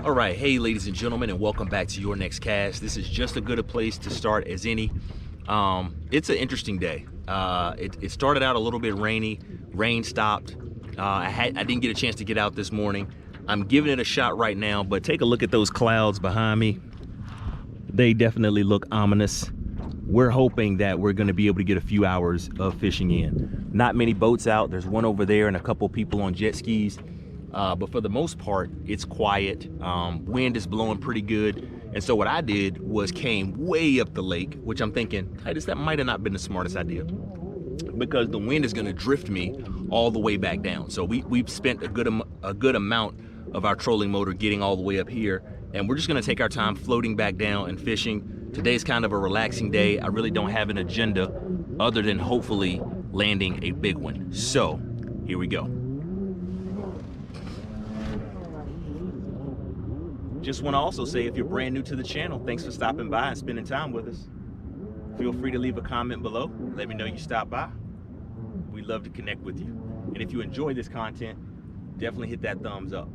All right, hey ladies and gentlemen, and welcome back to your next cast. This is just as good a place to start as any. It's an interesting day. It started out a little bit rainy. Rain stopped. I didn't get a chance to get out this morning. I'm giving it a shot right now, but take a look at those clouds behind me. They definitely look ominous. We're hoping that we're going to be able to get a few hours of fishing in. Not many boats out. There's one over there and a couple people on jet skis. But for the most part, it's quiet. Wind is blowing pretty good. And so what I did was came way up the lake, which I'm thinking, Titus, that might have not been the smartest idea, because the wind is going to drift me all the way back down. So we've spent a good amount of our trolling motor getting all the way up here, and we're just going to take our time floating back down and fishing. Today's kind of a relaxing day. I really don't have an agenda other than hopefully landing a big one. So here we go. Just want to also say, if you're brand new to the channel, thanks for stopping by and spending time with us. Feel free to leave a comment below. Let me know you stopped by. We'd love to connect with you. And if you enjoy this content, definitely hit that thumbs up.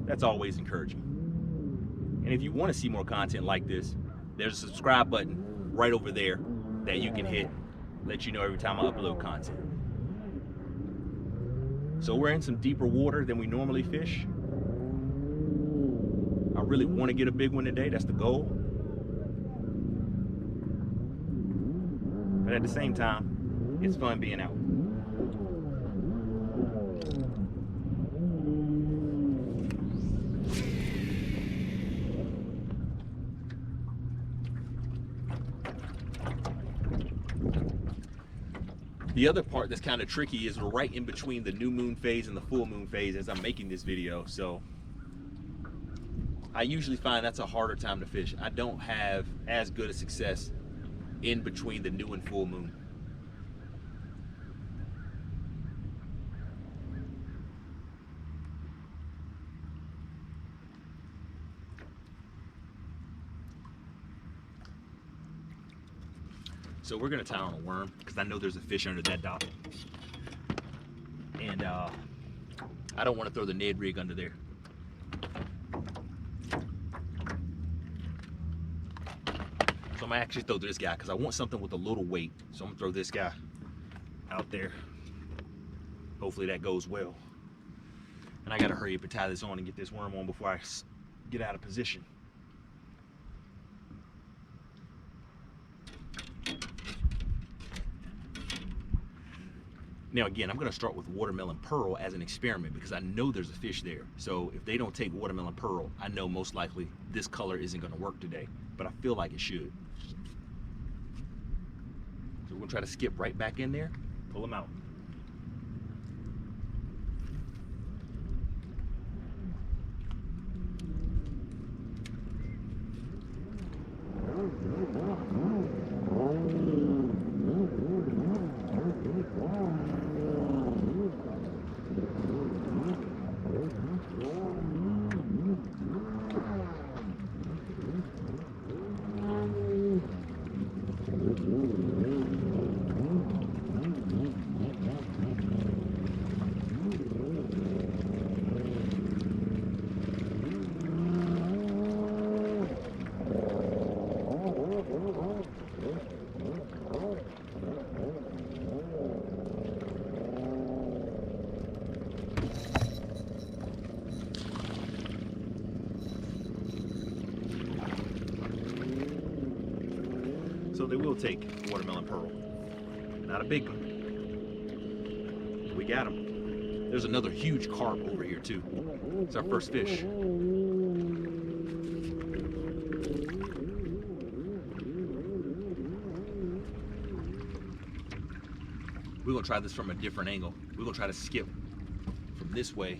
That's always encouraging. And if you want to see more content like this, there's a subscribe button right over there that you can hit. Let you know every time I upload content. So we're in some deeper water than we normally fish. I really want to get a big one today. That's the goal. But at the same time, it's fun being out. The other part that's kind of tricky is we're right in between the new moon phase and the full moon phase as I'm making this video. So I usually find that's a harder time to fish. I don't have as good a success in between the new and full moon. So we're gonna tie on a worm because I know there's a fish under that dock. And I don't want to throw the Ned rig under there. So I'm gonna actually throw this guy because I want something with a little weight. So I'm gonna throw this guy out there. Hopefully that goes well. And I gotta hurry up and tie this on and get this worm on before I get out of position. Now again, I'm gonna start with watermelon pearl as an experiment because I know there's a fish there. So if they don't take watermelon pearl, I know most likely this color isn't gonna work today, but I feel like it should. So we're gonna try to skip right back in there, pull them out. So they will take watermelon pearl. Not a big one. We got them. There's another huge carp over here too. It's our first fish. We're gonna try this from a different angle. We're gonna try to skip from this way.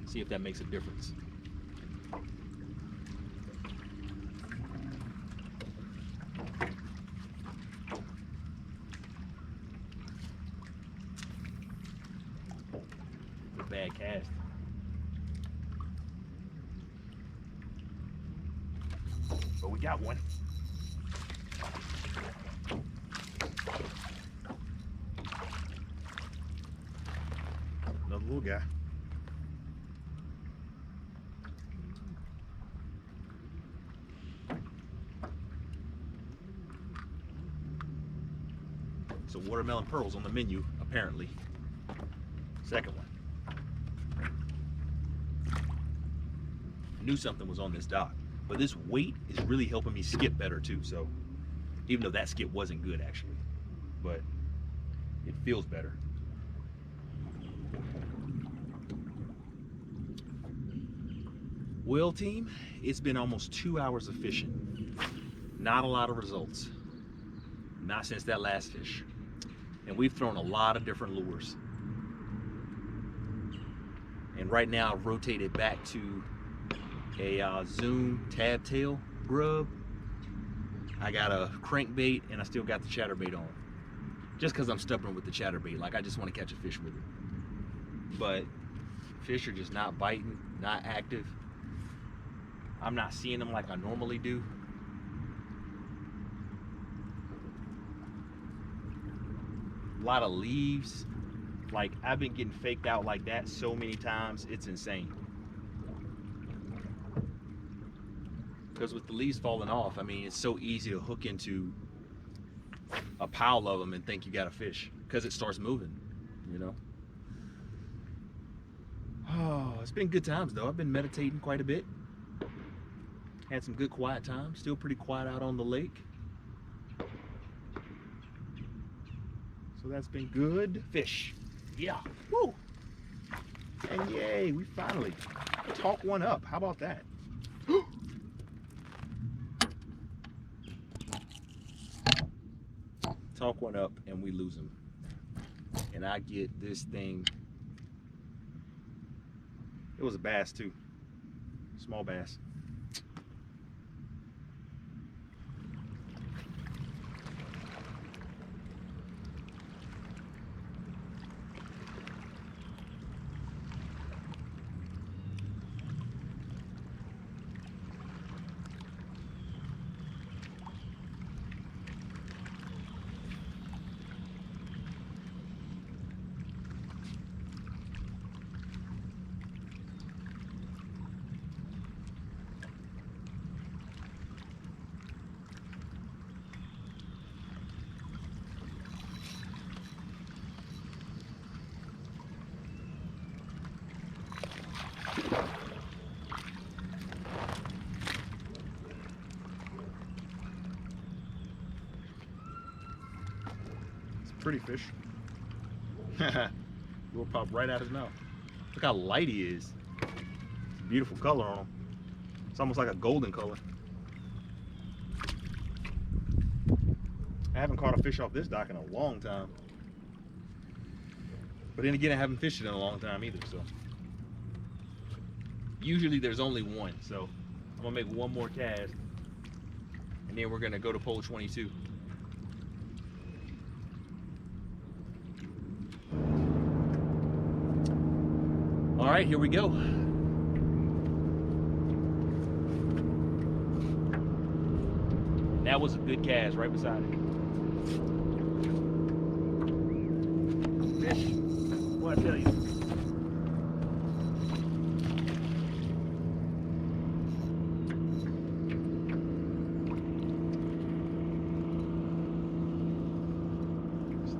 See if that makes a difference. Bad cast. But we got one. Another little guy. So watermelon pearls on the menu, apparently. Second one. I knew something was on this dock, but this weight is really helping me skip better too. So even though that skip wasn't good actually, but it feels better. Well, team, it's been almost 2 hours of fishing. Not a lot of results. Not since that last fish. And we've thrown a lot of different lures. And right now I've rotated back to a Zoom tab tail grub. I got a crankbait and I still got the chatterbait on. Just because I'm stubborn with the chatterbait. Like, I just want to catch a fish with it. But fish are just not biting, not active. I'm not seeing them like I normally do. A lot of leaves. Like, I've been getting faked out like that so many times, it's insane. Because with the leaves falling off, I mean, it's so easy to hook into a pile of them and think you got a fish because it starts moving, you know. Oh, it's been good times though. I've been meditating quite a bit. Had some good quiet time. Still pretty quiet out on the lake. So that's been good. Fish. Yeah. Woo. And yay, we finally talk one up. How about that? Talk one up and we lose him. And I get this thing. It was a bass too. Small bass. Pretty fish. Will pop right out his mouth. Look how light he is. It's a beautiful color on him. It's almost like a golden color. I haven't caught a fish off this dock in a long time. But then again, I haven't fished it in a long time either, so. Usually there's only one, so I'm gonna make one more cast and then we're gonna go to pole 22. All right, here we go. That was a good cast right beside it. Fish, what I tell you.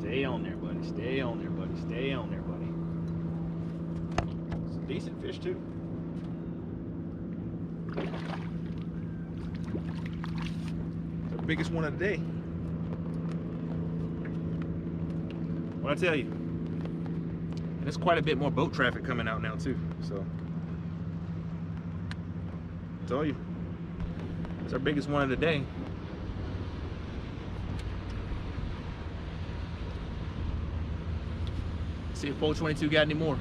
Stay on there, buddy. Stay on there, buddy. Stay on there, buddy. Decent fish too. It's the biggest one of the day. What I tell you. And there's quite a bit more boat traffic coming out now too. So I tell you, it's our biggest one of the day. See if pole 22 got any more.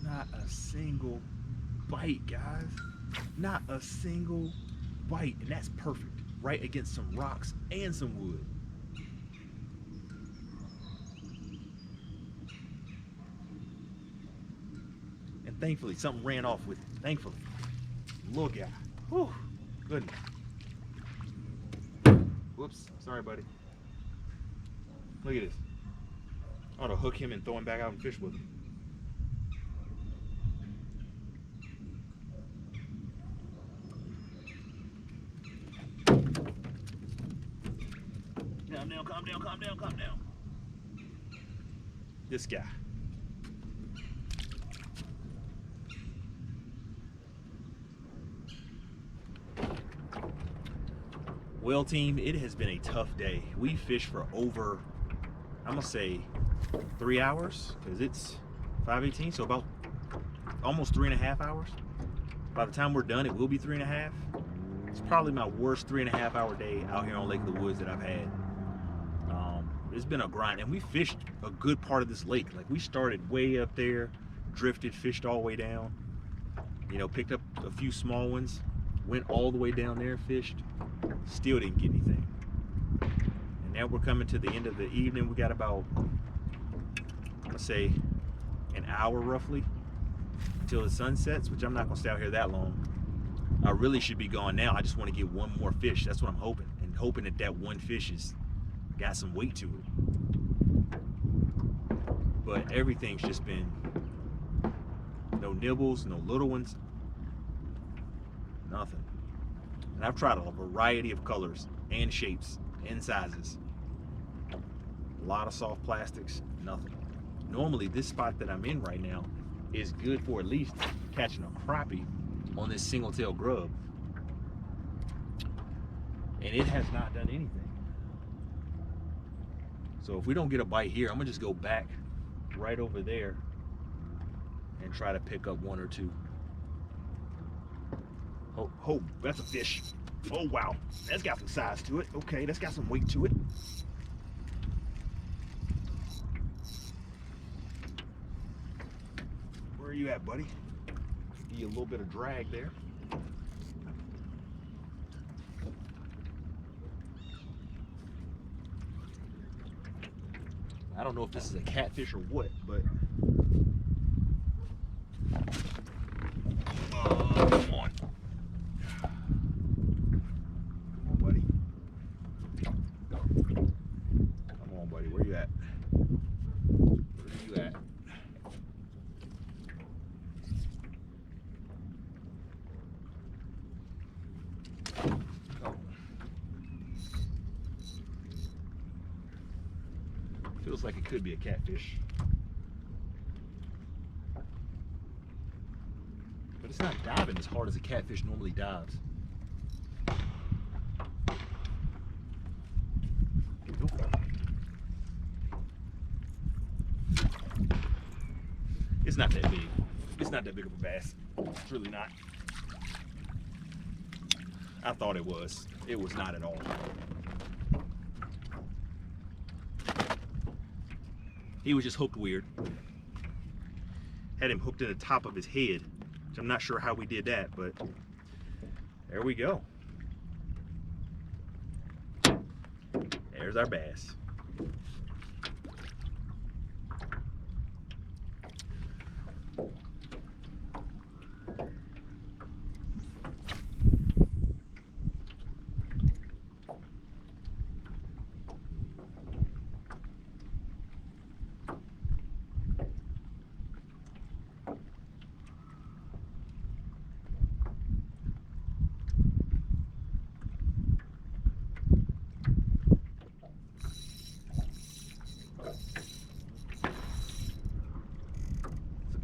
Not a single bite, guys. Not a single bite, and that's perfect. Right against some rocks and some wood. And thankfully, something ran off with it. Thankfully. Little guy. Whew. Goodness. Whoops. Sorry, buddy. Look at this. I ought to hook him and throw him back out and fish with him. Calm down, calm down, calm down, calm down. This guy. Well, team, it has been a tough day. We fished for over, I'm gonna say 3 hours, because it's 5:18, so about almost 3.5 hours. By the time we're done, it will be 3.5. It's probably my worst 3.5 hour day out here on Lake of the Woods that I've had. It's been a grind, and we fished a good part of this lake. Like, we started way up there, drifted, fished all the way down, you know, picked up a few small ones, went all the way down there, fished, still didn't get anything. And now we're coming to the end of the evening. We got about, I'm gonna say, an hour roughly until the sun sets, which I'm not gonna stay out here that long. I really should be gone now. I just want to get one more fish. That's what I'm hoping, and hoping that that one fish is got some weight to it. But everything's just been no nibbles, no little ones, nothing. And I've tried a variety of colors and shapes and sizes. A lot of soft plastics, nothing. Normally this spot that I'm in right now is good for at least catching a crappie on this single tail grub. And it has not done anything. So if we don't get a bite here, I'm gonna just go back right over there and try to pick up one or two. Oh, that's a fish. Oh, wow. That's got some size to it. Okay, that's got some weight to it. Where are you at, buddy? Give you a little bit of drag there. I don't know if this is a catfish or what, but come on. Come on, buddy. Come on, buddy. Where you at? Where you at? Go. Feels like it could be a catfish. But it's not diving as hard as a catfish normally dives. It's not that big. It's not that big of a bass. It's really not. I thought it was. It was not at all. He was just hooked weird. Had him hooked in the top of his head. Which I'm not sure how we did that, but there we go. There's our bass.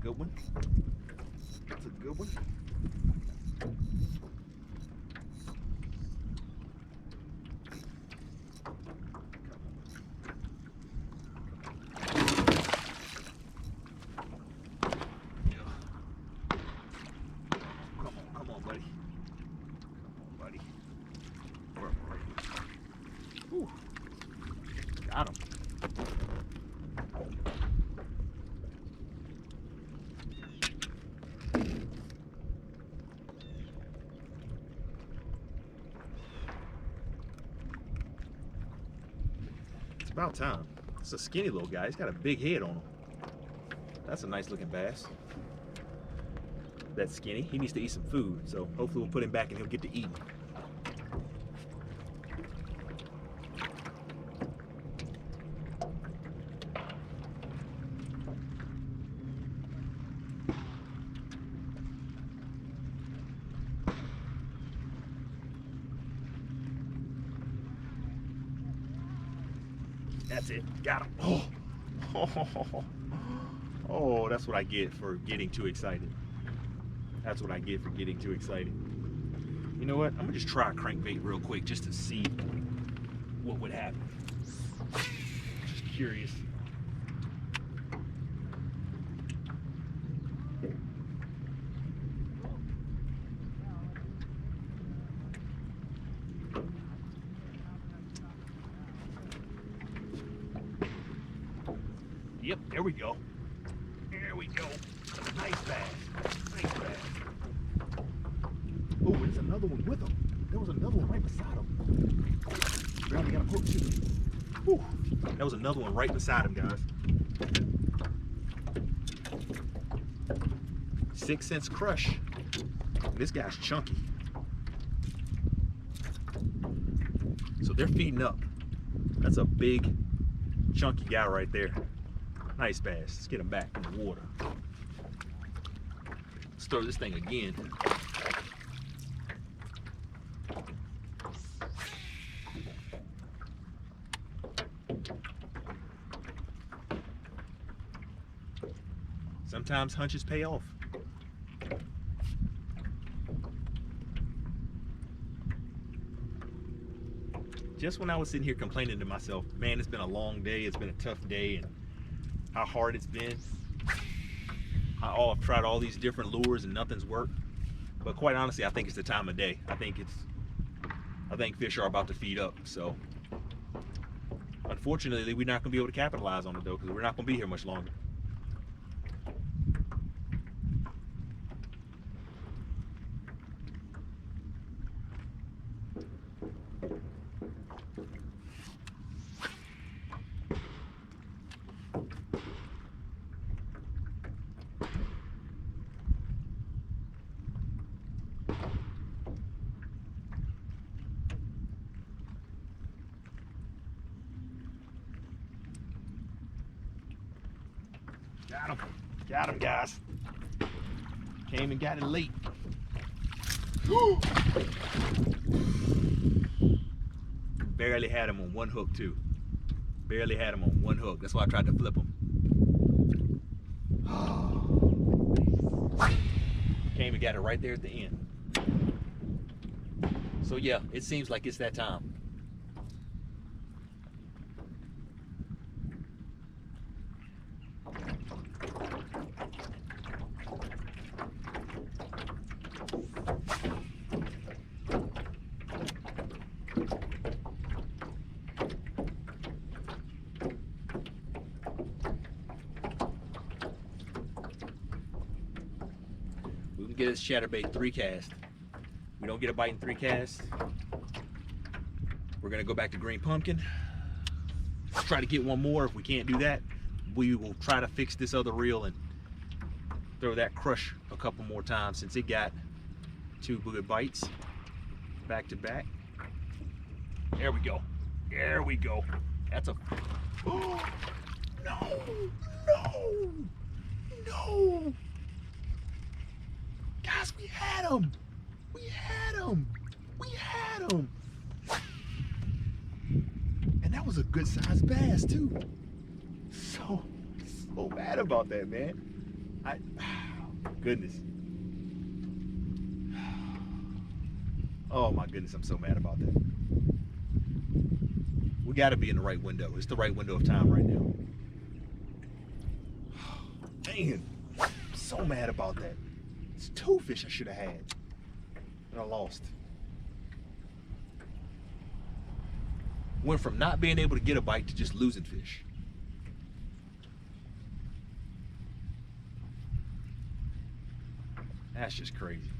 Good one. That's a good one. Come on, buddy. Come on, buddy. Where are you? Whew. Got him. about time. It's a skinny little guy. He's got a big head on him. That's a nice looking bass. That's skinny. He needs to eat some food, so hopefully we'll put him back and he'll get to eat. That's it. Got him. Oh. Oh, that's what I get for getting too excited. That's what I get for getting too excited. You know what? I'm gonna just try a crankbait real quick just to see what would happen. Just curious. Yep, there we go. There we go. Nice bass. Nice bass. Oh, there's another one with him. There was another one right beside him. Barely got a hook too. Whew. That was another one right beside him, guys. 6 cents crush. This guy's chunky. So they're feeding up. That's a big, chunky guy right there. Nice bass. Let's get him back in the water. Let's throw this thing again. Sometimes hunches pay off. Just when I was sitting here complaining to myself, man, it's been a long day, it's been a tough day, and how hard it's been. I've tried all these different lures and nothing's worked. But quite honestly, I think it's the time of day. I think fish are about to feed up. So unfortunately, we're not gonna be able to capitalize on it though, because we're not gonna be here much longer. Got him, guys. Came and got it late. Barely had him on one hook too. Barely had him on one hook. That's why I tried to flip him. Came and got it right there at the end. So yeah, it seems like it's that time. We can get this chatterbait 3 cast. We don't get a bite in 3 casts. We're gonna go back to green pumpkin. Try to get one more. If we can't do that, we will try to fix this other reel and throw that crush a couple more times since it got 2 good bites back to back. There we go. There we go. That's a. Oh, no. Guys, we had him. And that was a good sized bass too. So bad about that, man. Goodness. Oh my goodness, I'm so mad about that. We gotta be in the right window. It's the right window of time right now. Dang, I'm so mad about that. It's 2 fish I should have had, and I lost. Went from not being able to get a bite to just losing fish. That's just crazy.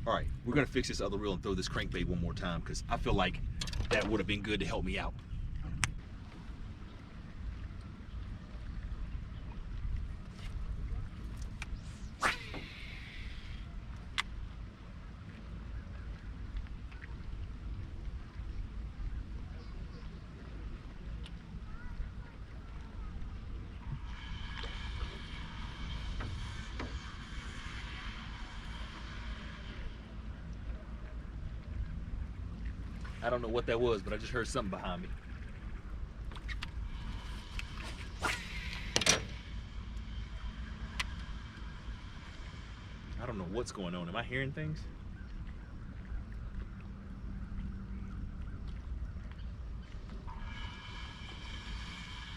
All right, we're gonna fix this other reel and throw this crankbait one more time because I feel like that would have been good to help me out. I don't know what that was, but I just heard something behind me. I don't know what's going on. Am I hearing things?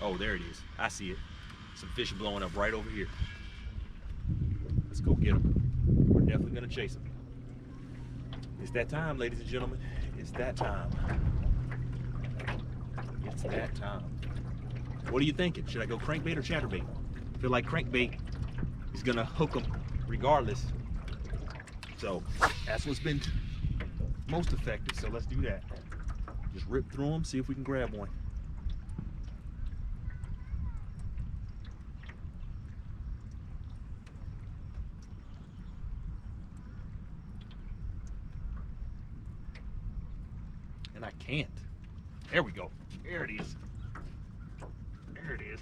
Oh, there it is. I see it. Some fish blowing up right over here. Let's go get them. We're definitely gonna chase them. It's that time, ladies and gentlemen. It's that time. It's that time. What are you thinking? Should I go crankbait or chatterbait? I feel like crankbait is gonna hook them regardless. So that's what's been most effective. So let's do that. Just rip through them, see if we can grab one. And I can't. There we go. There it is. There it is.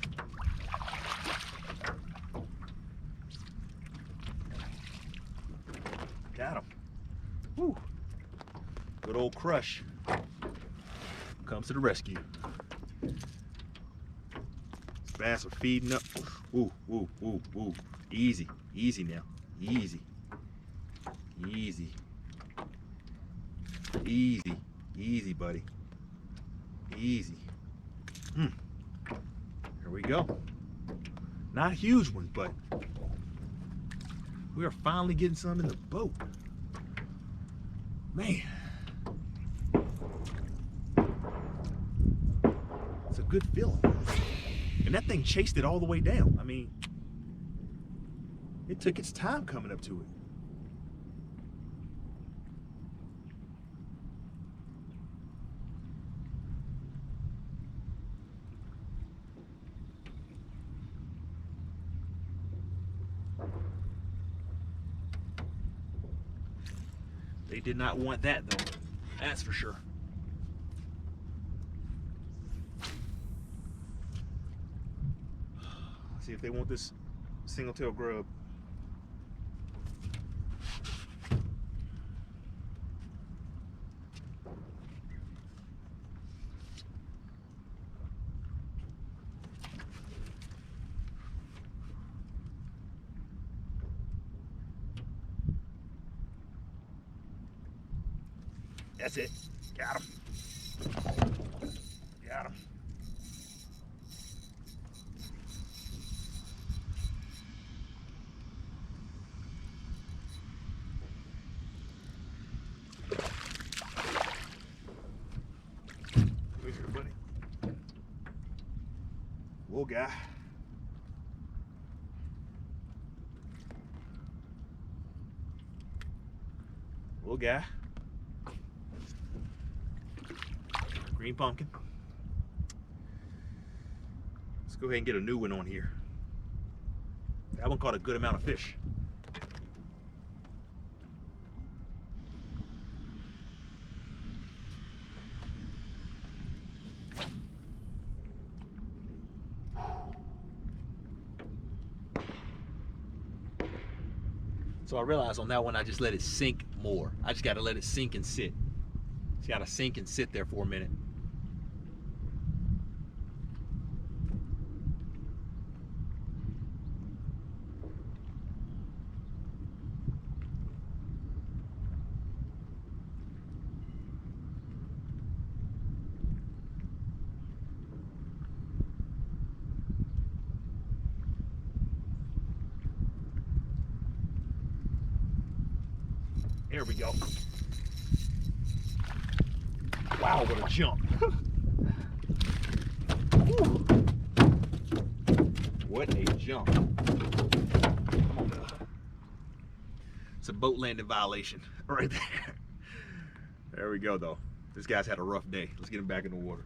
Got him. Woo. Good old Crush comes to the rescue. Bass are feeding up. Woo, woo, woo, woo. Easy, easy now. Easy. Easy. Easy. Easy, buddy. Easy. Here we go. Not huge ones, but we are finally getting some in the boat. Man. It's a good feeling. And that thing chased it all the way down. I mean, it took its time coming up to it. They did not want that though, that's for sure. Let's see if they want this single tail grub. That's it. Got him. Got him. Where's your buddy? Whoa, guy. Whoa, guy. Green pumpkin. Let's go ahead and get a new one on here. That one caught a good amount of fish. So I realized on that one I just let it sink more. I just got to let it sink and sit. It's got to sink and sit there for a minute. There we go. Wow, what a jump. What a jump. Come on now. It's a boat landing violation right there. There we go though. This guy's had a rough day. Let's get him back in the water.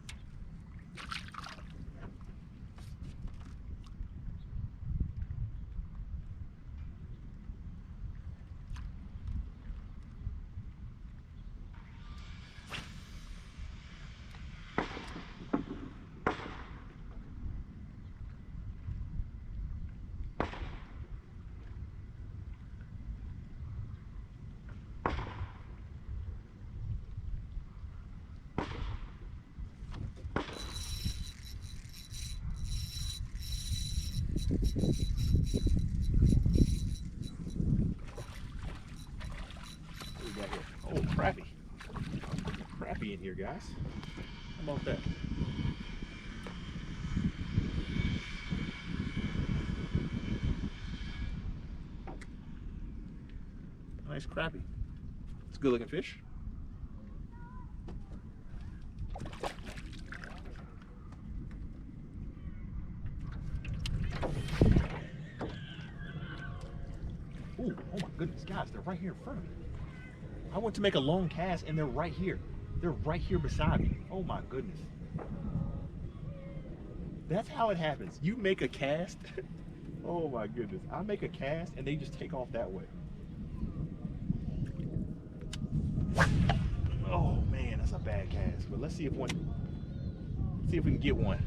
What we got here? Oh, crappie. Crappie in here, guys. How about that? Nice crappie. It's a good looking fish. Ooh, oh my goodness, guys, they're right here in front of me. I went to make a long cast and they're right here. They're right here beside me. Oh my goodness. That's how it happens. You make a cast. Oh my goodness. I make a cast and they just take off that way. Oh man, that's a bad cast. But let's see if we can get one.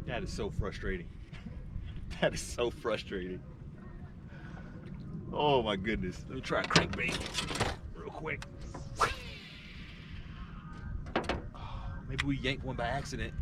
That is so frustrating. That is so frustrating. Oh my goodness. Let me try a crankbait real quick. Maybe we yanked one by accident.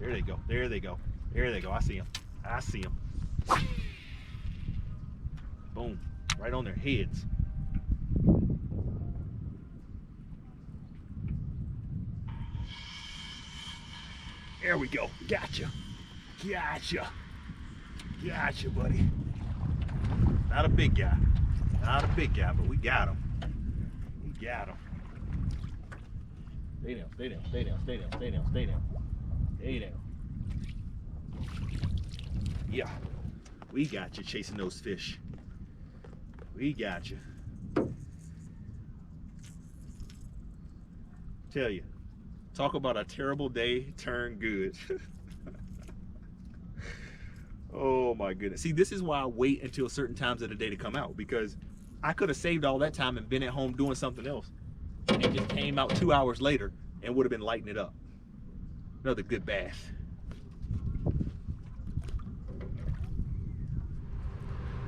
There they go. There they go. There they go. I see them. I see them. Boom. Right on their heads. There we go. Gotcha. Gotcha. Gotcha, buddy. Not a big guy. Not a big guy, but we got him. We got him. Stay down, stay down, stay down, stay down, stay down, stay down. Stay down. Yeah. We got you chasing those fish. We got you. Tell you. Talk about a terrible day turned good. Oh my goodness. See, this is why I wait until certain times of the day to come out, because I could have saved all that time and been at home doing something else and just came out 2 hours later and would have been lighting it up. Another good bass.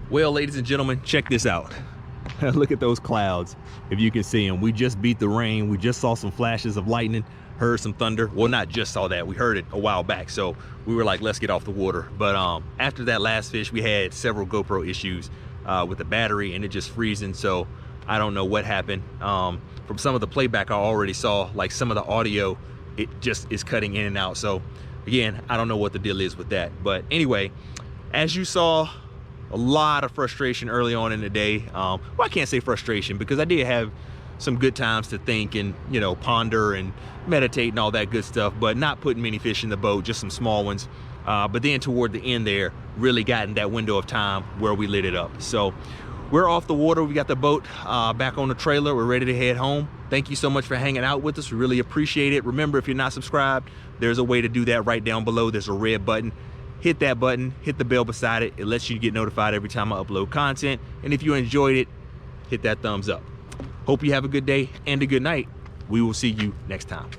Well, ladies and gentlemen, check this out. Look at those clouds. If you can see them, we just beat the rain. We just saw some flashes of lightning, heard some thunder. Well, not just saw that, we heard it a while back. So we were like, let's get off the water. But after that last fish, we had several GoPro issues with the battery and it just freezing. So I don't know what happened. From some of the playback I already saw, like some of the audio, it just is cutting in and out. So again, I don't know what the deal is with that. But anyway, as you saw, a lot of frustration early on in the day. Well, I can't say frustration because I did have some good times to think and, you know, ponder and meditate and all that good stuff, but not putting many fish in the boat, just some small ones. But then toward the end there, really got in that window of time where we lit it up. So we're off the water. We got the boat back on the trailer. We're ready to head home. Thank you so much for hanging out with us. We really appreciate it. Remember, if you're not subscribed, there's a way to do that right down below. There's a red button. Hit that button, hit the bell beside it. It lets you get notified every time I upload content. And if you enjoyed it, hit that thumbs up. Hope you have a good day and a good night. We will see you next time.